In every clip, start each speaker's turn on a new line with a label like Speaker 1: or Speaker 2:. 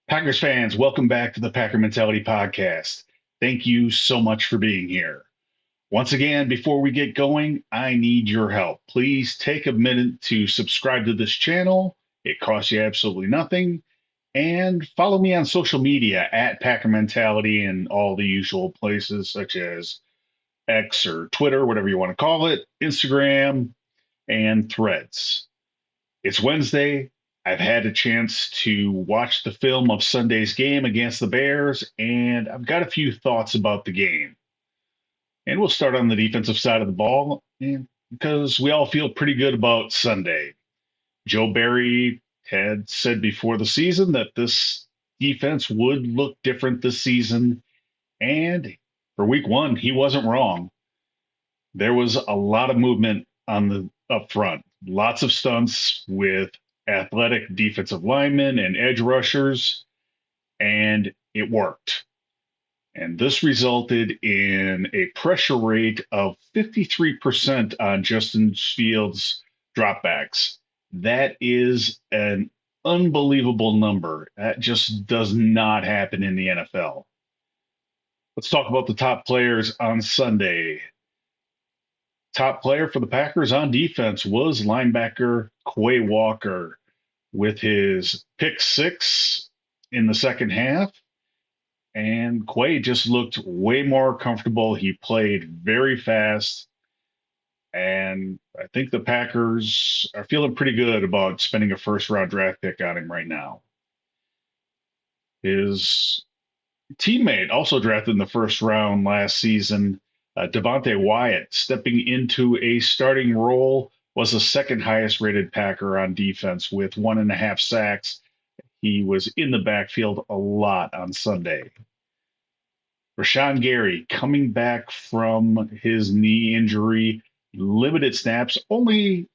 Speaker 1: Packers fans, welcome back to the Packer Mentality Podcast. Thank you so much for being here. Once again, before we get going, I need your help. Please take a minute to subscribe to this channel. It costs you absolutely nothing. And follow me on social media at Packer Mentality and all the usual places such as X or Twitter, whatever you want to call it, Instagram, and Threads. It's Wednesday. I've had a chance to watch the film of Sunday's game against the Bears, and I've got a few thoughts about the game. And we'll start on the defensive side of the ball because we all feel pretty good about Sunday. Joe Barry had said before the season that this defense would look different this season, and for week one, he wasn't wrong. There was a lot of movement on the up front, lots of stunts with athletic defensive linemen and edge rushers, and it worked. And this resulted in a pressure rate of 53% on Justin Fields' dropbacks. That is an unbelievable number. That just does not happen in the NFL. Let's talk about the top players on Sunday. Top player for the Packers on defense was linebacker Quay Walker with his pick six in the second half. And Quay just looked way more comfortable. He played very fast. And I think the Packers are feeling pretty good about spending a first round draft pick on him right now. His teammate, also drafted in the first round last season, Devontae Wyatt, stepping into a starting role, was the second highest rated Packer on defense with 1.5 sacks. He was in the backfield a lot on Sunday. Rashawn Gary coming back from his knee injury, limited snaps, only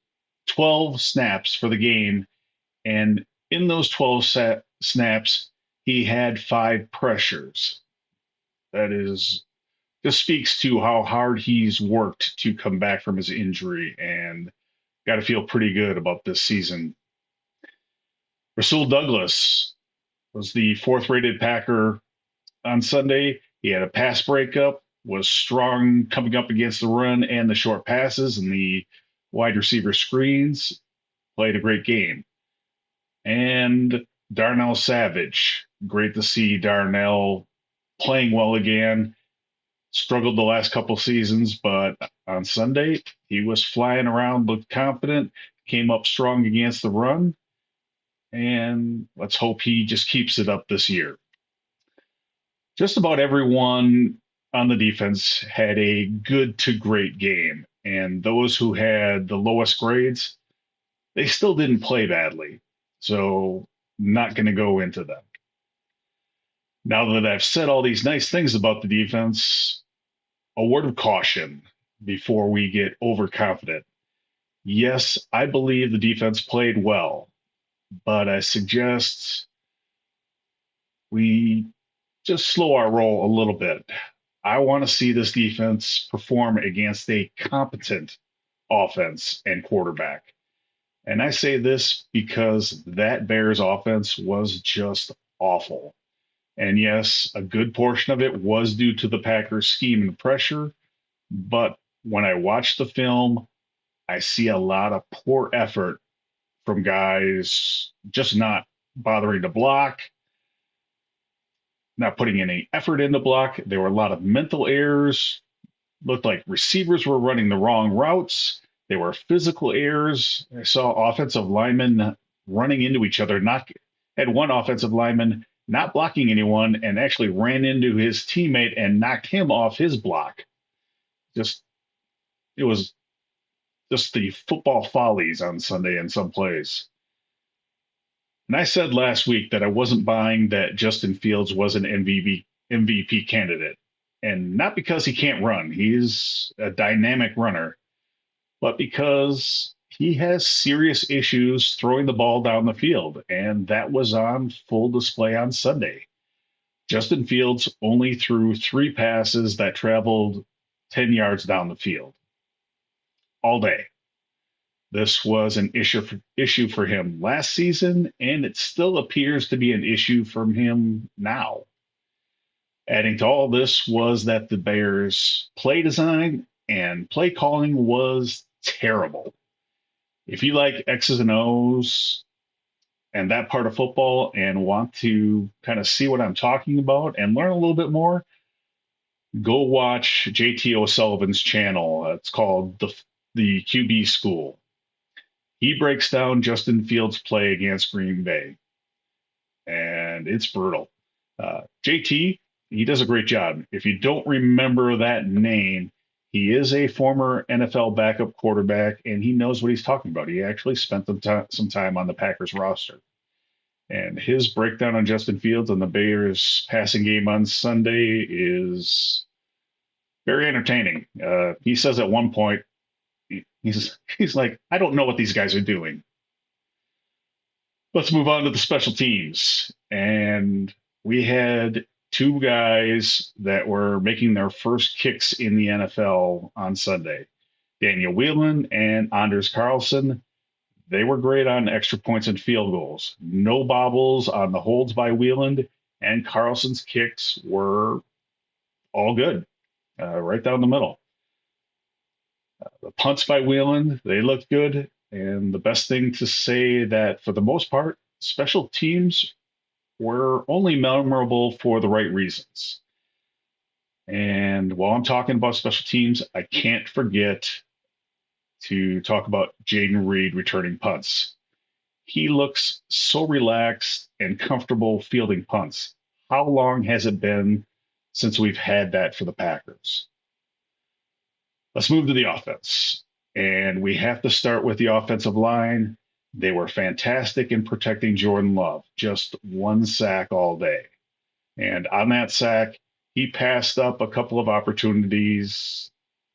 Speaker 1: 12 snaps for the game. And in those 12 snaps, he had 5 pressures. That is just speaks to how hard he's worked to come back from his injury, and got to feel pretty good about this season. Rasul Douglas was the fourth rated Packer on Sunday. He had a pass breakup, was strong coming up against the run and the short passes and the wide receiver screens. Played a great game. And Darnell Savage, great to see Darnell playing well again. Struggled the last couple seasons, but on Sunday, he was flying around, looked confident, came up strong against the run, and let's hope he just keeps it up this year. Just about everyone on the defense had a good to great game, and those who had the lowest grades, they still didn't play badly. So, not going to go into them. Now that I've said all these nice things about the defense, a word of caution before we get overconfident. Yes, I believe the defense played well, but I suggest we just slow our roll a little bit. I want to see this defense perform against a competent offense and quarterback. And I say this because that Bears offense was just awful. And yes, a good portion of it was due to the Packers' scheme and pressure. But when I watch the film, I see a lot of poor effort from guys just not bothering to block, not putting any effort into block. There were a lot of mental errors. Looked like receivers were running the wrong routes. There were physical errors. I saw offensive linemen running into each other. Not had one offensive lineman not blocking anyone and actually ran into his teammate and knocked him off his block. Just it was just the football follies on Sunday in some plays. And I said last week that I wasn't buying that Justin Fields was an MVP candidate. And not because he can't run, he's a dynamic runner, but because he has serious issues throwing the ball down the field. And that was on full display on Sunday. Justin Fields only threw 3 passes that traveled 10 yards down the field all day. This was an issue for him last season, and it still appears to be an issue from him now. Adding to all this was that the Bears' play design and play calling was terrible. If you like X's and O's and that part of football and want to kind of see what I'm talking about and learn a little bit more, go watch JT O'Sullivan's channel. It's called the QB School. He breaks down Justin Fields' play against Green Bay, and it's brutal. JT, he does a great job. If you don't remember that name, he is a former NFL backup quarterback, and he knows what he's talking about. He actually spent some time on the Packers roster. And his breakdown on Justin Fields and the Bears passing game on Sunday is very entertaining. He says at one point, he's like, I don't know what these guys are doing. Let's move on to the special teams. And we had two guys that were making their first kicks in the NFL on Sunday, Daniel Whelan and Anders Carlson. They were great on extra points and field goals. No bobbles on the holds by Wheeland, and Carlson's kicks were all good, right down the middle. The punts by Wheeland, they looked good. And the best thing to say that for the most part, special teams were only memorable for the right reasons. And while I'm talking about special teams, I can't forget to talk about Jaden Reed returning punts. He looks so relaxed and comfortable fielding punts. How long has it been since we've had that for the Packers? Let's move to the offense. And we have to start with the offensive line. They were fantastic in protecting Jordan Love, just one sack all day. And on that sack, he passed up a couple of opportunities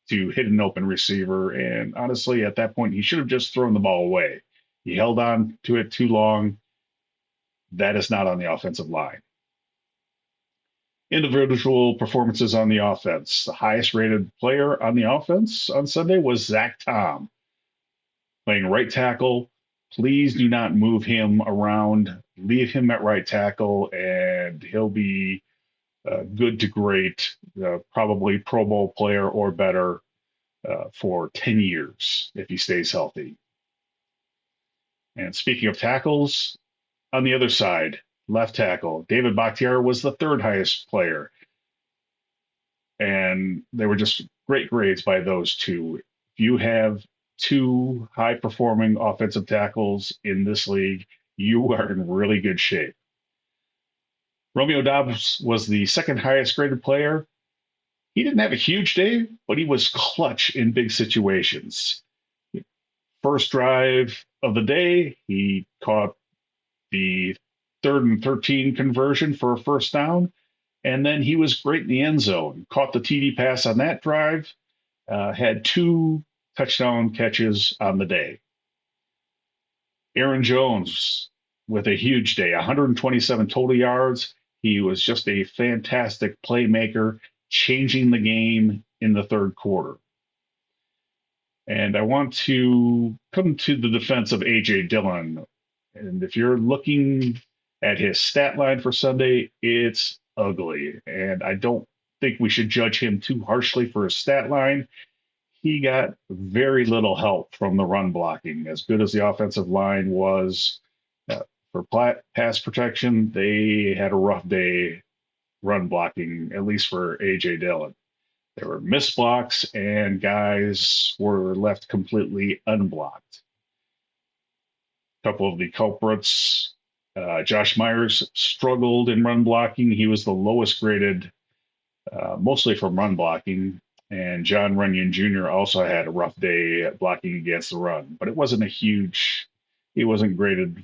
Speaker 1: to hit an open receiver. And honestly, at that point, he should have just thrown the ball away. He held on to it too long. That is not on the offensive line. Individual performances on the offense. The highest rated player on the offense on Sunday was Zach Tom, playing right tackle. Please do not move him around. Leave him at right tackle, and he'll be good to great, probably Pro Bowl player or better for 10 years if he stays healthy. And speaking of tackles, on the other side, left tackle, David Bakhtiar was the third highest player. And they were just great grades by those two. If you have two high performing offensive tackles in this league, you are in really good shape. Romeo Dobbs was the second highest graded player. He didn't have a huge day, but he was clutch in big situations. First drive of the day, he caught the 3rd and 13 conversion for a first down. And then he was great in the end zone. Caught the TD pass on that drive, had 2 touchdown catches on the day. Aaron Jones with a huge day, 127 total yards. He was just a fantastic playmaker, changing the game in the third quarter. And I want to come to the defense of A.J. Dillon. And if you're looking at his stat line for Sunday, it's ugly. And I don't think we should judge him too harshly for his stat line. He got very little help from the run blocking. As good as the offensive line was for pass protection, they had a rough day run blocking, at least for A.J. Dillon. There were missed blocks, and guys were left completely unblocked. A couple of the culprits, Josh Myers struggled in run blocking. He was the lowest graded, mostly from run blocking. And John Runyon Jr. also had a rough day blocking against the run, but it wasn't a huge, he wasn't graded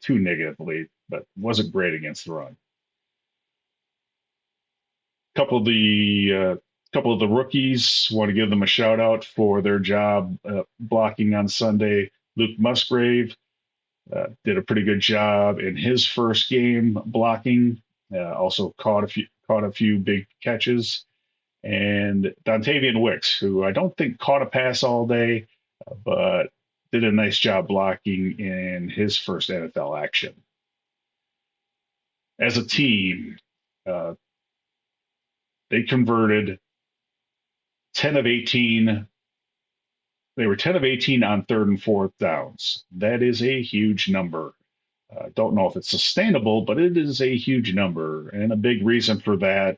Speaker 1: too negatively, but wasn't great against the run. Couple of the rookies, want to give them a shout out for their job blocking on Sunday. Luke Musgrave did a pretty good job in his first game blocking. Also caught a few big catches. And Dontavian Wicks, who I don't think caught a pass all day, but did a nice job blocking in his first NFL action. As a team, uh, they converted 10 of 18. They were 10 of 18 on third and fourth downs. That is a huge number. Don't know if it's sustainable, but it is a huge number. And a big reason for that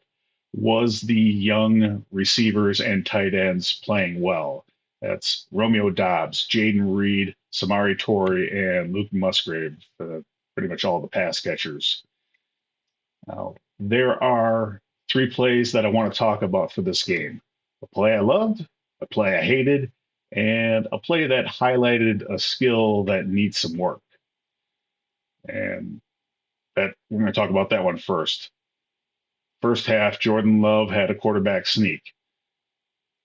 Speaker 1: was the young receivers and tight ends playing well. That's Romeo Dobbs, Jaden Reed, Samari Torrey, and Luke Musgrave, pretty much all the pass catchers. Now, there are three plays that I want to talk about for this game: a play I loved, a play I hated, and a play that highlighted a skill that needs some work. And that we're going to talk about that one first. First half, Jordan Love had a quarterback sneak.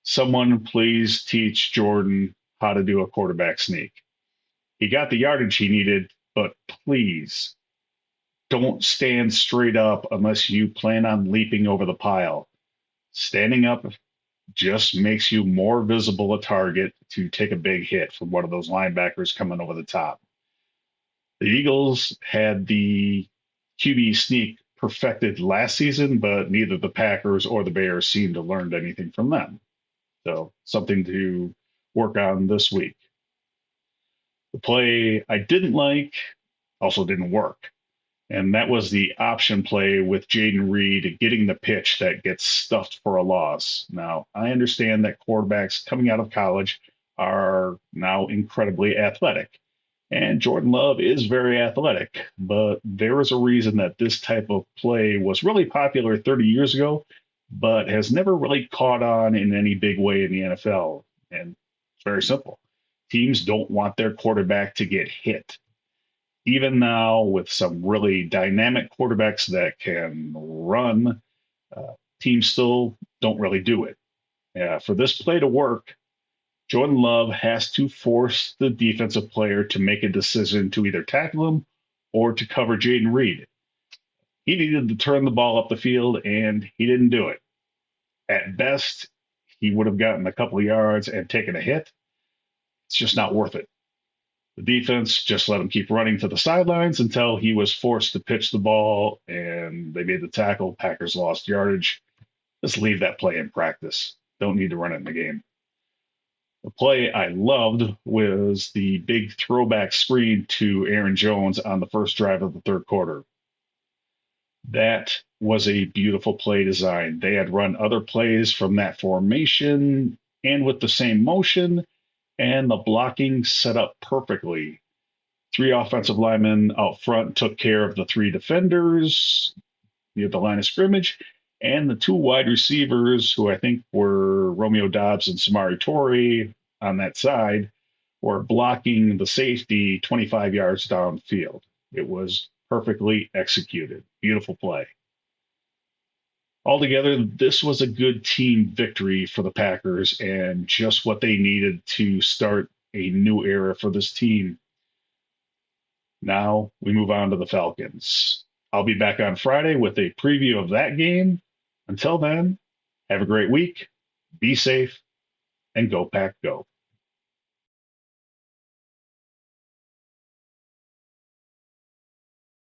Speaker 1: Someone please teach Jordan how to do a quarterback sneak. He got the yardage he needed, but please don't stand straight up unless you plan on leaping over the pile. Standing up just makes you more visible a target to take a big hit from one of those linebackers coming over the top. The Eagles had the QB sneak perfected last season, but neither the Packers or the Bears seemed to learn anything from them. So something to work on this week. The play I didn't like also didn't work. And that was the option play with Jaden Reed getting the pitch that gets stuffed for a loss. Now, I understand that quarterbacks coming out of college are now incredibly athletic. And Jordan Love is very athletic, but there is a reason that this type of play was really popular 30 years ago, but has never really caught on in any big way in the NFL. And it's very simple. Teams don't want their quarterback to get hit. Even now, with some really dynamic quarterbacks that can run, teams still don't really do it. For this play to work, Jordan Love has to force the defensive player to make a decision to either tackle him or to cover Jaden Reed. He needed to turn the ball up the field, and he didn't do it. At best, he would have gotten a couple of yards and taken a hit. It's just not worth it. The defense just let him keep running to the sidelines until he was forced to pitch the ball, and they made the tackle. Packers lost yardage. Just leave that play in practice. Don't need to run it in the game. The play I loved was the big throwback screen to Aaron Jones on the first drive of the third quarter. That was a beautiful play design. They had run other plays from that formation and with the same motion, and the blocking set up perfectly. Three offensive linemen out front took care of the three defenders near the line of scrimmage, and the two wide receivers, who I think were Romeo Dobbs and Samari Torrey on that side, were blocking the safety 25 yards downfield. It was perfectly executed. Beautiful play. Altogether, this was a good team victory for the Packers and just what they needed to start a new era for this team. Now we move on to the Falcons. I'll be back on Friday with a preview of that game. Until then, have a great week, be safe, and go Pack Go.